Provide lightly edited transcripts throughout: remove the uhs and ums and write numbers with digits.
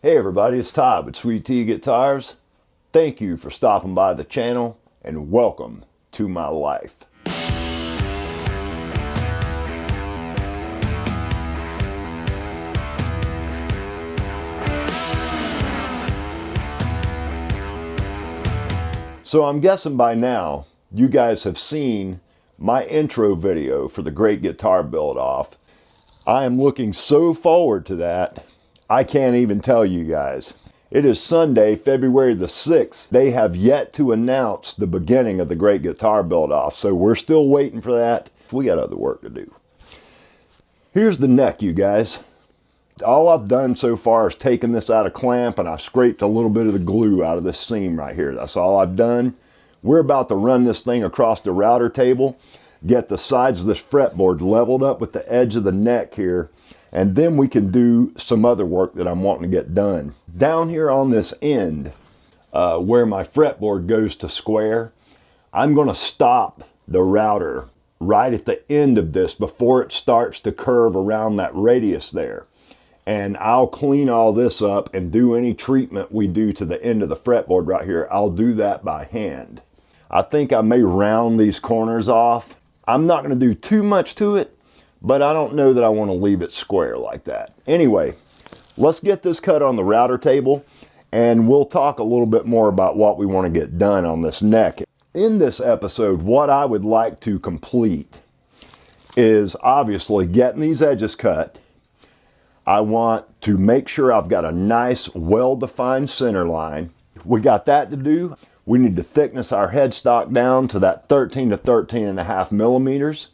Hey everybody, it's Todd with Sweet Tea Guitars. Thank you for stopping by the channel and welcome to my life. So I'm guessing by now you guys have seen my intro video for the Great Guitar Build-Off. I am looking so forward to that, I can't even tell you guys. It is Sunday, February the 6th. They have yet to announce the beginning of the Great Guitar Build-Off, so we're still waiting for that. We got other work to do. Here's the neck, you guys. All I've done so far is taken this out of clamp and I scraped a little bit of the glue out of this seam right here. That's all I've done. We're about to run this thing across the router table, get the sides of this fretboard leveled up with the edge of the neck here, and then we can do some other work that I'm wanting to get done. Down here on this end, where my fretboard goes to square, I'm going to stop the router right at the end of this before it starts to curve around that radius there. And I'll clean all this up and do any treatment we do to the end of the fretboard right here. I'll do that by hand. I think I may round these corners off. I'm not going to do too much to it, but I don't know that I want to leave it square like that. Anyway, let's get this cut on the router table and we'll talk a little bit more about what we want to get done on this neck. In this episode, what I would like to complete is obviously getting these edges cut. I want to make sure I've got a nice, well-defined center line. We got that to do. We need to thickness our headstock down to that 13 to 13.5 millimeters.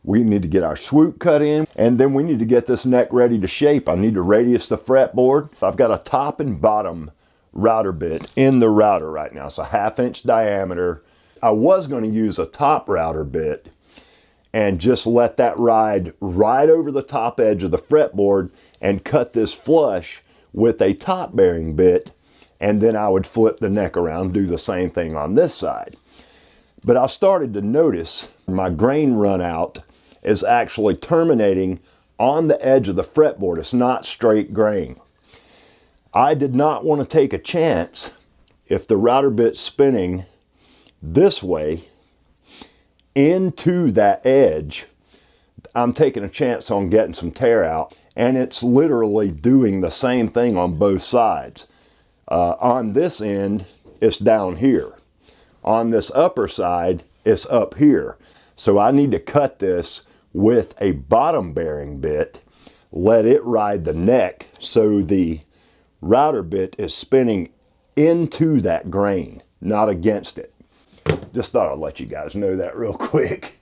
We need to get our swoop cut in, and then we need to get this neck ready to shape. I need to radius the fretboard. I've got a top and bottom router bit in the router right now. It's a 1/2 inch diameter. I was going to use a top router bit and just let that ride right over the top edge of the fretboard and cut this flush with a top bearing bit, and then I would flip the neck around, do the same thing on this side. But I started to notice my grain run out is actually terminating on the edge of the fretboard. It's not straight grain. I did not want to take a chance if the router bit's spinning this way into that edge. I'm taking a chance on getting some tear out, and it's literally doing the same thing on both sides. On this end, it's down here. On this upper side, it's up here. So I need to cut this with a bottom bearing bit, let it ride the neck so the router bit is spinning into that grain, not against it. Just thought I'd let you guys know that real quick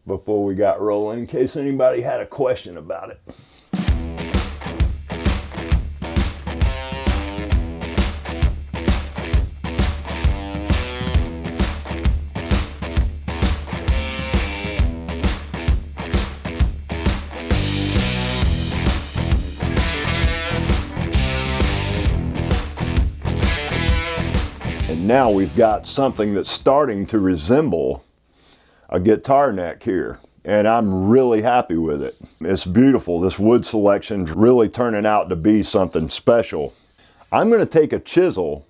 before we got rolling, in case anybody had a question about it. And now we've got something that's starting to resemble a guitar neck here, and I'm really happy with it. It's beautiful. This wood selection's really turning out to be something special. I'm going to take a chisel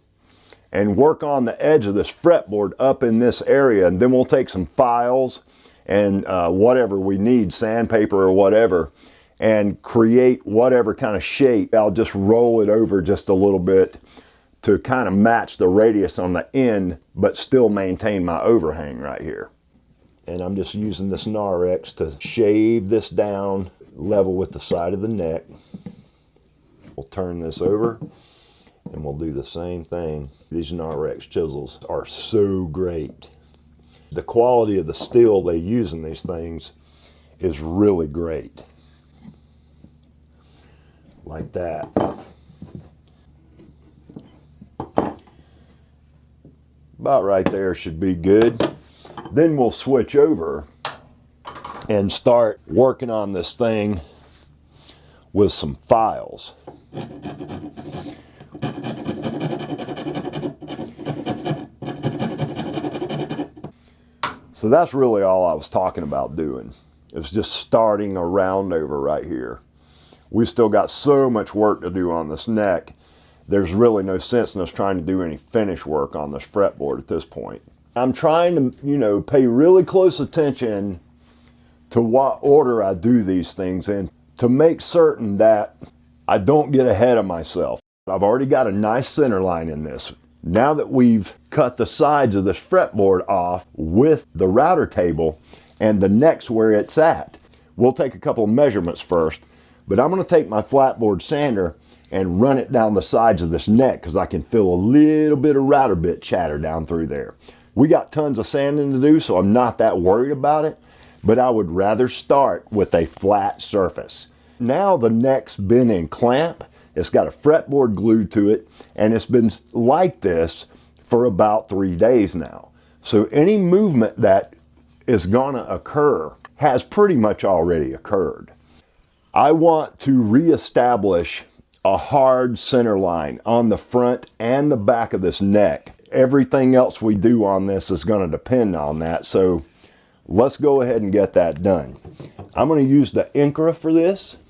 and work on the edge of this fretboard up in this area, and then we'll take some files and whatever we need, sandpaper or whatever, and create whatever kind of shape. I'll just roll it over just a little bit to kind of match the radius on the end, but still maintain my overhang right here. And I'm just using this Narex to shave this down level with the side of the neck. We'll turn this over and we'll do the same thing. These Narex chisels are so great. The quality of the steel they use in these things is really great. Like that. About right there should be good. Then we'll switch over and start working on this thing with some files. So that's really all I was talking about doing. It was just starting a round over right here. We've still got so much work to do on this neck. There's really no sense in us trying to do any finish work on this fretboard at this point. I'm trying to, pay really close attention to what order I do these things in to make certain that I don't get ahead of myself. I've already got a nice center line in this. Now that we've cut the sides of this fretboard off with the router table and the neck's where it's at, we'll take a couple of measurements first, but I'm going to take my flatboard sander and run it down the sides of this neck because I can feel a little bit of router bit chatter down through there. We got tons of sanding to do, so I'm not that worried about it, but I would rather start with a flat surface. Now the neck's been in clamp, it's got a fretboard glued to it, and it's been like this for about 3 days now. So any movement that is gonna occur has pretty much already occurred. I want to reestablish a hard center line on the front and the back of this neck. Everything else we do on this is going to depend on that, so let's go ahead and get that done. I'm going to use the Incra for this,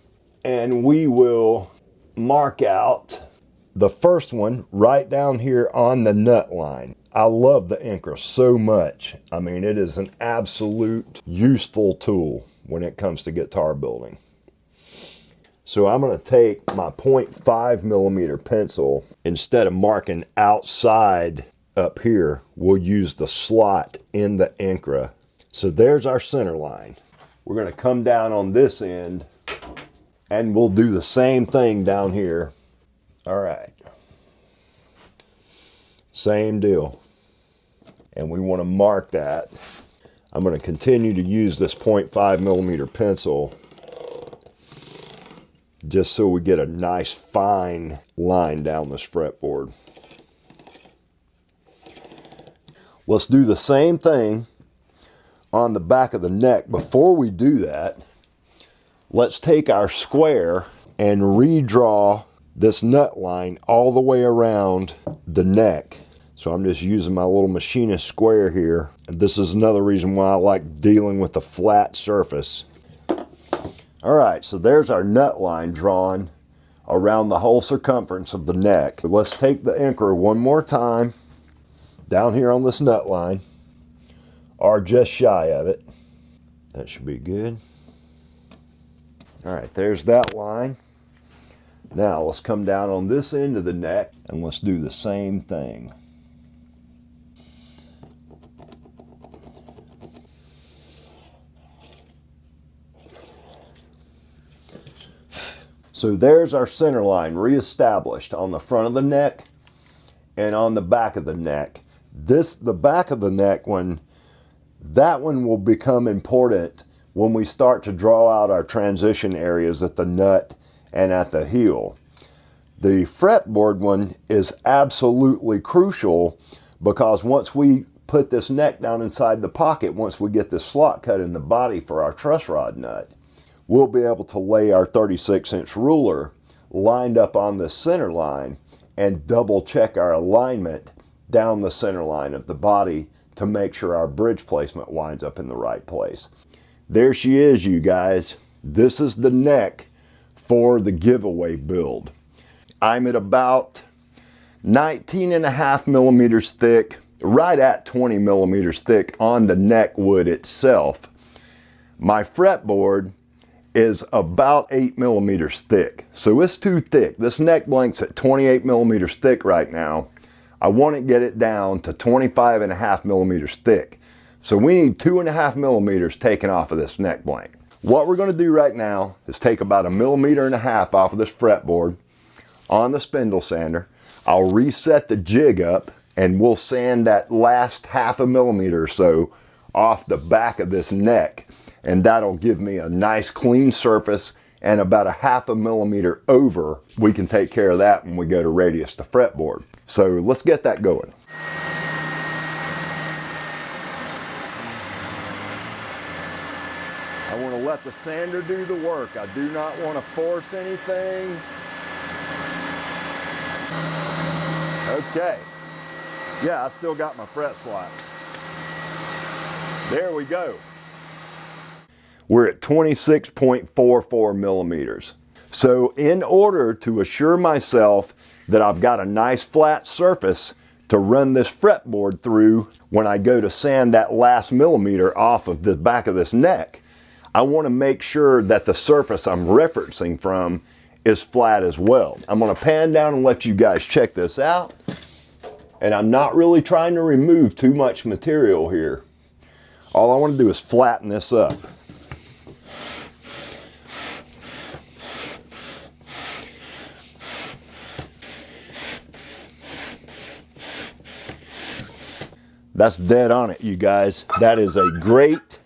and we will mark out the first one right down here on the nut line. I love the Incra so much. I mean, it is an absolute useful tool when it comes to guitar building. So I'm going to take my 0.5 millimeter pencil. Instead of marking outside up here, we'll use the slot in the Incra. So there's our center line. We're going to come down on this end and we'll do the same thing down here. All right. Same deal. And we want to mark that. I'm going to continue to use this 0.5 millimeter pencil just so we get a nice fine line down this fretboard. Let's do the same thing on the back of the neck. Before we do that, let's take our square and redraw this nut line all the way around the neck. So I'm just using my little machinist square here. And this is another reason why I like dealing with a flat surface. All right, so there's our nut line drawn around the whole circumference of the neck. Let's take the Incra one more time down here on this nut line, or just shy of it. That should be good. All right, there's that line. Now let's come down on this end of the neck and let's do the same thing. So there's our center line reestablished on the front of the neck and on the back of the neck. The back of the neck one, that one will become important when we start to draw out our transition areas at the nut and at the heel. The fretboard one is absolutely crucial because once we put this neck down inside the pocket, once we get this slot cut in the body for our truss rod nut, we'll be able to lay our 36-inch ruler lined up on the center line and double check our alignment down the center line of the body to make sure our bridge placement winds up in the right place. There she is, you guys. This is the neck for the giveaway build. I'm at about 19.5 millimeters thick, right at 20 millimeters thick on the neck wood itself. My fretboard is about 8 millimeters thick, so it's too thick. This neck blank's at 28 millimeters thick right now. I want to get it down to 25.5 millimeters thick. So we need 2.5 millimeters taken off of this neck blank. What we're going to do right now is take about 1.5 millimeters off of this fretboard on the spindle sander. I'll reset the jig up and we'll sand that last 0.5 millimeter or so off the back of this neck. And that'll give me a nice clean surface, and about 0.5 millimeter over, we can take care of that when we go to radius the fretboard. So let's get that going. I want to let the sander do the work. I do not want to force anything. Okay. Yeah, I still got my fret slots. There we go. We're at 26.44 millimeters. So in order to assure myself that I've got a nice flat surface to run this fretboard through when I go to sand that last millimeter off of the back of this neck, I want to make sure that the surface I'm referencing from is flat as well. I'm going to pan down and let you guys check this out. And I'm not really trying to remove too much material here. All I want to do is flatten this up. That's dead on it, you guys. That is a great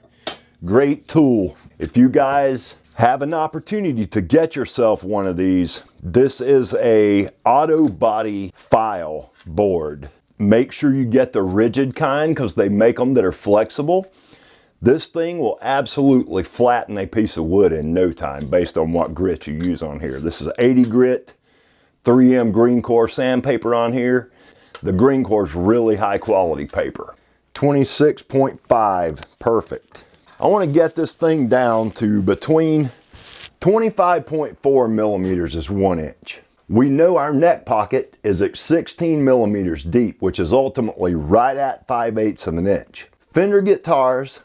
tool. If you guys have an opportunity to get yourself one of these, this is a auto body file board. Make sure you get the rigid kind because they make them that are flexible. This thing will absolutely flatten a piece of wood in no time based on what grit you use on here. This is 80 grit, 3M green core sandpaper on here. The green core is really high quality paper. 26.5, perfect. I want to get this thing down to between 25.4 millimeters is 1 inch. We know our neck pocket is at 16 millimeters deep, which is ultimately right at 5/8 of an inch. Fender guitars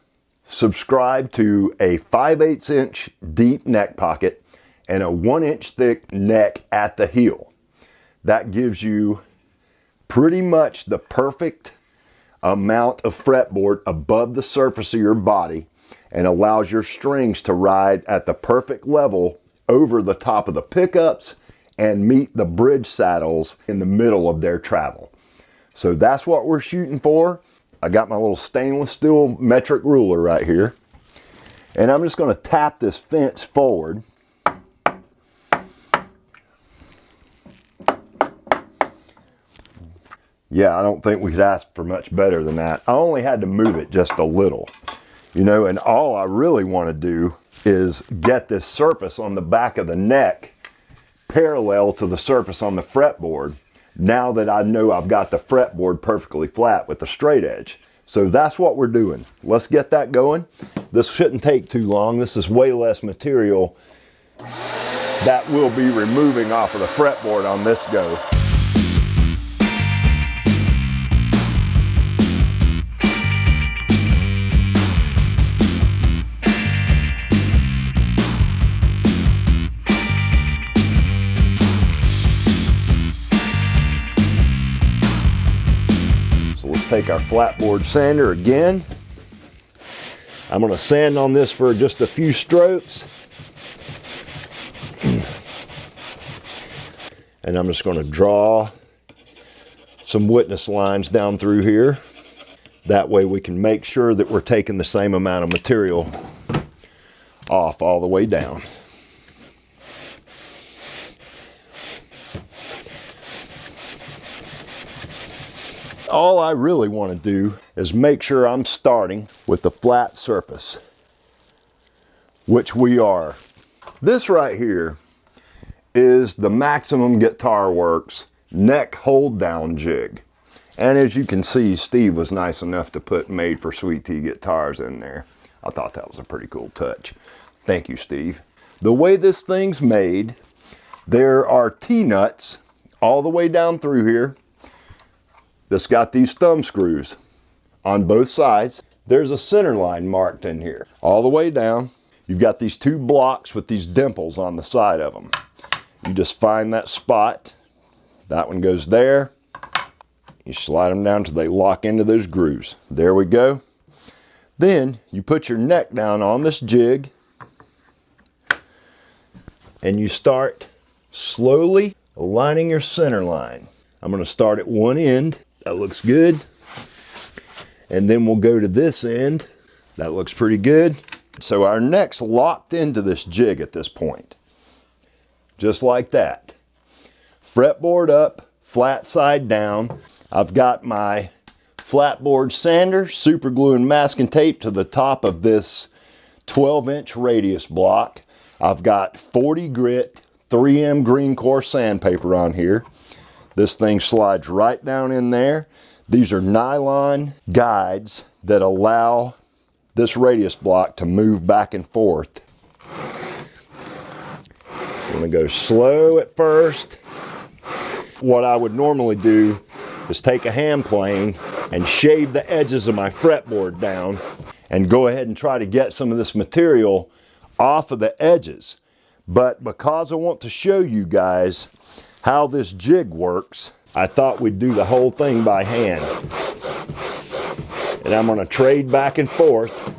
subscribe to a 5/8 inch deep neck pocket and a 1 inch thick neck at the heel. That gives you pretty much the perfect amount of fretboard above the surface of your body and allows your strings to ride at the perfect level over the top of the pickups and meet the bridge saddles in the middle of their travel. So that's what we're shooting for. I got my little stainless steel metric ruler right here, and I'm just going to tap this fence forward. Yeah, I don't think we could ask for much better than that. I only had to move it just a little, you know, and all I really want to do is get this surface on the back of the neck parallel to the surface on the fretboard, now that I know I've got the fretboard perfectly flat with the straight edge. So that's what we're doing. Let's get that going. This shouldn't take too long. This is way less material that we'll be removing off of the fretboard on this go. Take our flatboard sander again. I'm going to sand on this for just a few strokes. And I'm just going to draw some witness lines down through here. That way we can make sure that we're taking the same amount of material off all the way down. All I really want to do is make sure I'm starting with the flat surface, which we are. This right here is the Maximum Guitar Works neck hold down jig. And as you can see, Steve was nice enough to put made for Sweet Tea guitars in there. I thought that was a pretty cool touch. Thank you, Steve. The way this thing's made, there are T-nuts all the way down through here. That's got these thumb screws on both sides. There's a center line marked in here. All the way down, you've got these two blocks with these dimples on the side of them. You just find that spot. That one goes there. You slide them down till they lock into those grooves. There we go. Then you put your neck down on this jig and you start slowly aligning your center line. I'm going to start at one end. That looks good. And then we'll go to this end. That looks pretty good. So our neck's locked into this jig at this point. Just like that. Fretboard up, flat side down. I've got my flatboard sander, super glue and masking tape to the top of this 12-inch radius block. I've got 40 grit 3M green core sandpaper on here. This thing slides right down in there. These are nylon guides that allow this radius block to move back and forth I'm gonna go slow at first. What I would normally do is take a hand plane and shave the edges of my fretboard down and go ahead and try to get some of this material off of the edges. But because I want to show you guys how this jig works, I thought we'd do the whole thing by hand. And I'm gonna trade back and forth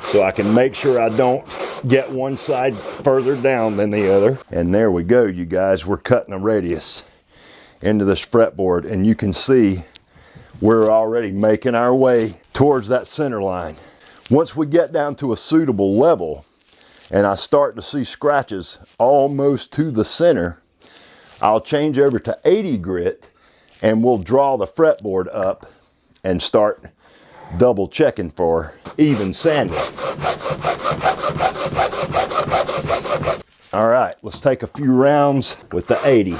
so I can make sure I don't get one side further down than the other. And there we go, you guys. We're cutting a radius into this fretboard, and you can see we're already making our way towards that center line. Once we get down to a suitable level and I start to see scratches almost to the center, I'll change over to 80 grit and we'll draw the fretboard up and start double checking for even sanding. All right, let's take a few rounds with the 80.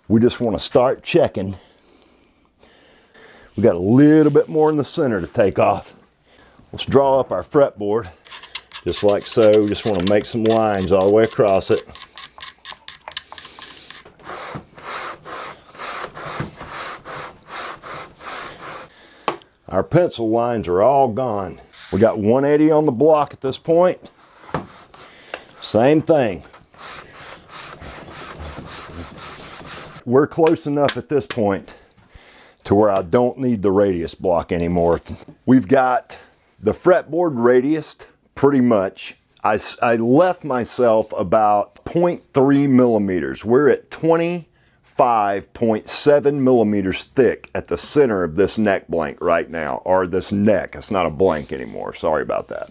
We just want to start checking. We got a little bit more in the center to take off. Let's draw up our fretboard just like so. Just want to make some lines all the way across it. Our pencil lines are all gone. We got 180 on the block at this point. Same thing. We're close enough at this point to where I don't need the radius block anymore. We've got the fretboard radiused pretty much. I left myself about 0.3 millimeters. We're at 25.7 millimeters thick at the center of this neck blank right now, or this neck. It's not a blank anymore. Sorry about that.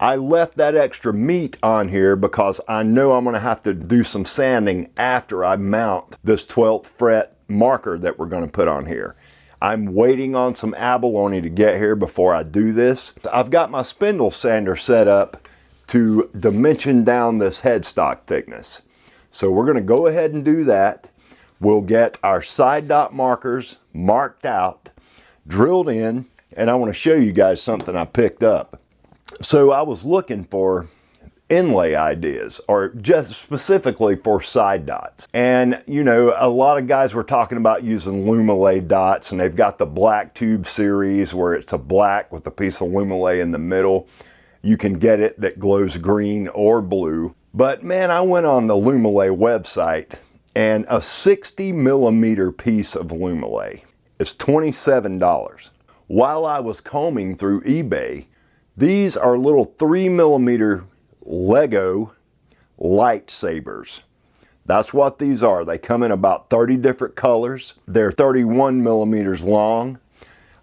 I left that extra meat on here because I know I'm going to have to do some sanding after I mount this 12th fret marker that we're going to put on here. I'm waiting on some abalone to get here before I do this. I've got my spindle sander set up to dimension down this headstock thickness. So we're going to go ahead and do that. We'll get our side dot markers marked out, drilled in, and I want to show you guys something I picked up. So I was looking for inlay ideas, or just specifically for side dots. And you know, a lot of guys were talking about using Lumilay dots, and they've got the black tube series where it's a black with a piece of Lumilay in the middle. You can get it that glows green or blue. But man, I went on the Lumilay website, and a 60 millimeter piece of Lumilay is $27. While I was combing through eBay, these are little 3 millimeter Lego lightsabers. That's what these are. They come in about 30 different colors. They're 31 millimeters long.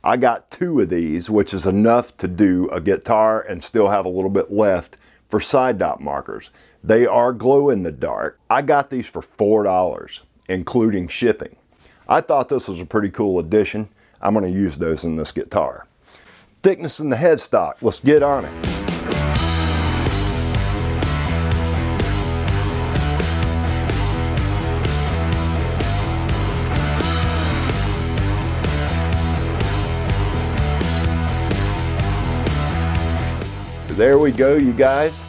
I got 2 of these, which is enough to do a guitar and still have a little bit left for side dot markers. They are glow in the dark. I got these for $4, including shipping. I thought this was a pretty cool addition. I'm going to use those in this guitar. Thickness in the headstock. Let's get on it. There we go, you guys.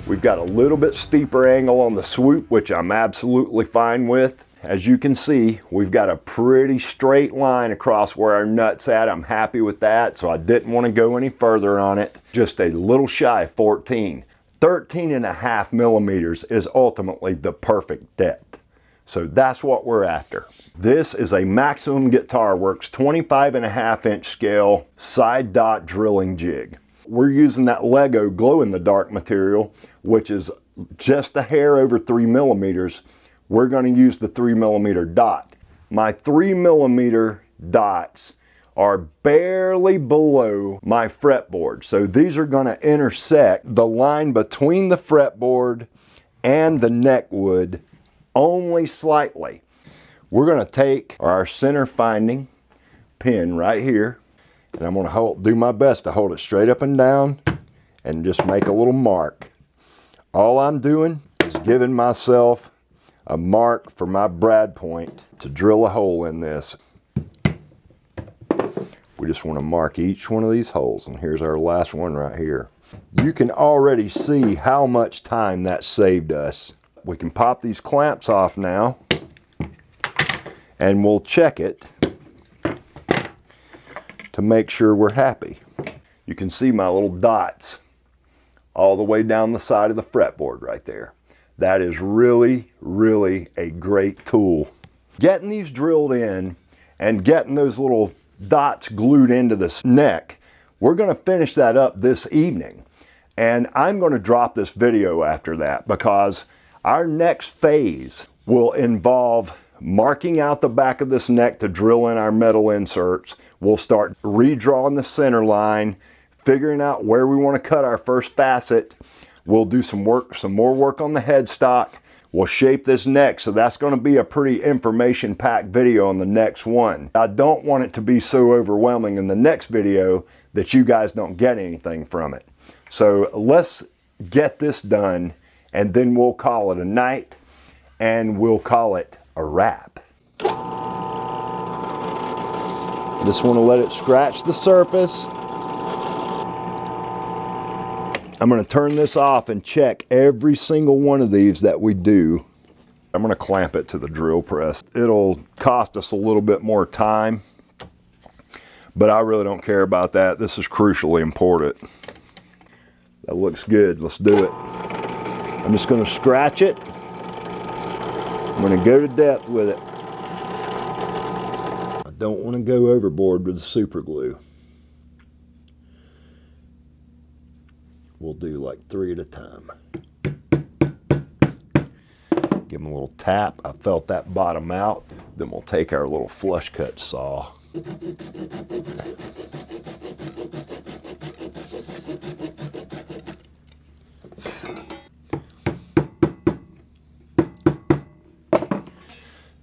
We've got a little bit steeper angle on the swoop, which I'm absolutely fine with. As you can see, we've got a pretty straight line across where our nut's at. I'm happy with that, so I didn't want to go any further on it. Just a little shy of 14. 13.5 millimeters is ultimately the perfect depth. So that's what we're after. This is a Maximum Guitar Works 25.5 inch scale side dot drilling jig. We're using that Lego glow-in-the-dark material, which is just a hair over 3 millimeters. We're going to use the 3 millimeter dot. My 3 millimeter dots are barely below my fretboard. So these are going to intersect the line between the fretboard and the neck wood only slightly. We're going to take our center finding pin right here, and I'm going to do my best to hold it straight up and down and just make a little mark. All I'm doing is giving myself a mark for my brad point to drill a hole in this. We just want to mark each one of these holes, and here's our last one right here. You can already see how much time that saved us. We can pop these clamps off now, and we'll check it to make sure we're happy. You can see my little dots all the way down the side of the fretboard right there. That is really, really a great tool. Getting these drilled in and getting those little dots glued into this neck, we're going to finish that up this evening. And I'm going to drop this video after that, because our next phase will involve marking out the back of this neck to drill in our metal inserts. We'll start redrawing the center line, figuring out where we want to cut our first facet. We'll do some more work on the headstock. We'll shape this neck, so that's going to be a pretty information-packed video on the next one. I don't want it to be so overwhelming in the next video that you guys don't get anything from it. So let's get this done, and then we'll call it a night, and we'll call it a wrap. Just want to let it scratch the surface. I'm going to turn this off and check every single one of these that we do. I'm going to clamp it to the drill press. It'll cost us a little bit more time, but I really don't care about that. This is crucially important. That looks good. Let's do it. I'm just going to scratch it. I'm going to go to depth with it. I don't want to go overboard with the super glue. We'll do like 3 at a time. Give them a little tap. I felt that bottom out. Then we'll take our little flush cut saw.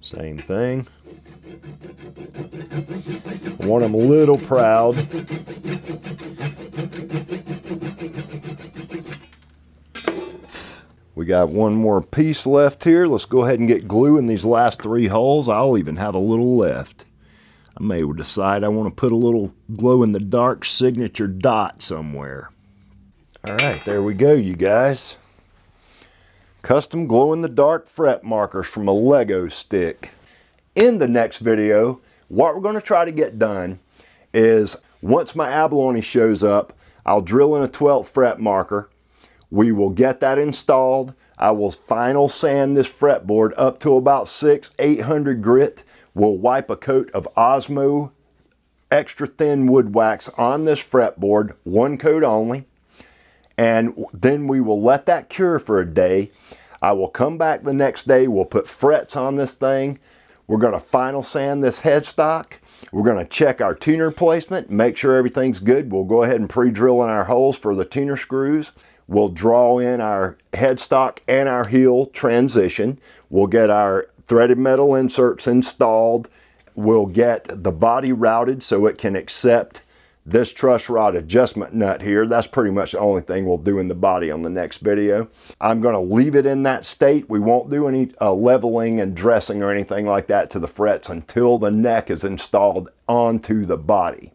Same thing. I want them a little proud. We got one more piece left here. Let's go ahead and get glue in these last 3 holes. I'll even have a little left. I may decide I want to put a little glow-in-the-dark signature dot somewhere. All right, there we go, you guys. Custom glow-in-the-dark fret markers from a Lego stick. In the next video, what we're going to try to get done is, once my abalone shows up, I'll drill in a 12th fret marker. We will get that installed. I will final sand this fretboard up to about 600-800 grit. We'll wipe a coat of Osmo extra thin wood wax on this fretboard, 1 coat only. And then we will let that cure for a day. I will come back the next day. We'll put frets on this thing. We're going to final sand this headstock. We're going to check our tuner placement, make sure everything's good. We'll go ahead and pre-drill in our holes for the tuner screws. We'll draw in our headstock and our heel transition. We'll get our threaded metal inserts installed. We'll get the body routed so it can accept this truss rod adjustment nut here. That's pretty much the only thing we'll do in the body on the next video. I'm going to leave it in that state. We won't do any leveling and dressing or anything like that to the frets until the neck is installed onto the body.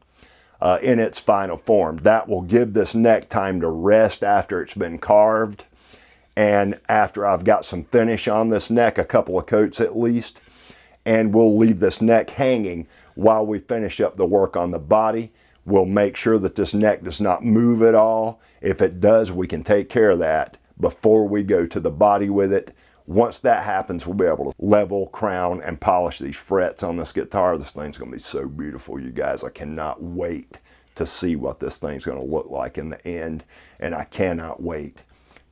In its final form. That will give this neck time to rest after it's been carved, and after I've got some finish on this neck, a couple of coats at least, and we'll leave this neck hanging while we finish up the work on the body. We'll make sure that this neck does not move at all. If it does, we can take care of that before we go to the body with it. Once that happens, we'll be able to level, crown, and polish these frets on this guitar. This thing's going to be so beautiful, you guys. I cannot wait to see what this thing's going to look like in the end. And I cannot wait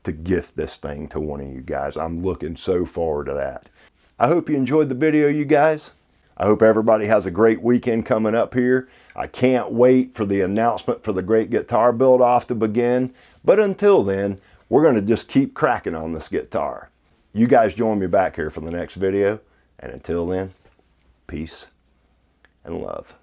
to gift this thing to one of you guys. I'm looking so forward to that. I hope you enjoyed the video, you guys. I hope everybody has a great weekend coming up here. I can't wait for the announcement for the Great Guitar Build-Off to begin. But until then, we're going to just keep cracking on this guitar. You guys join me back here for the next video. And until then, peace and love.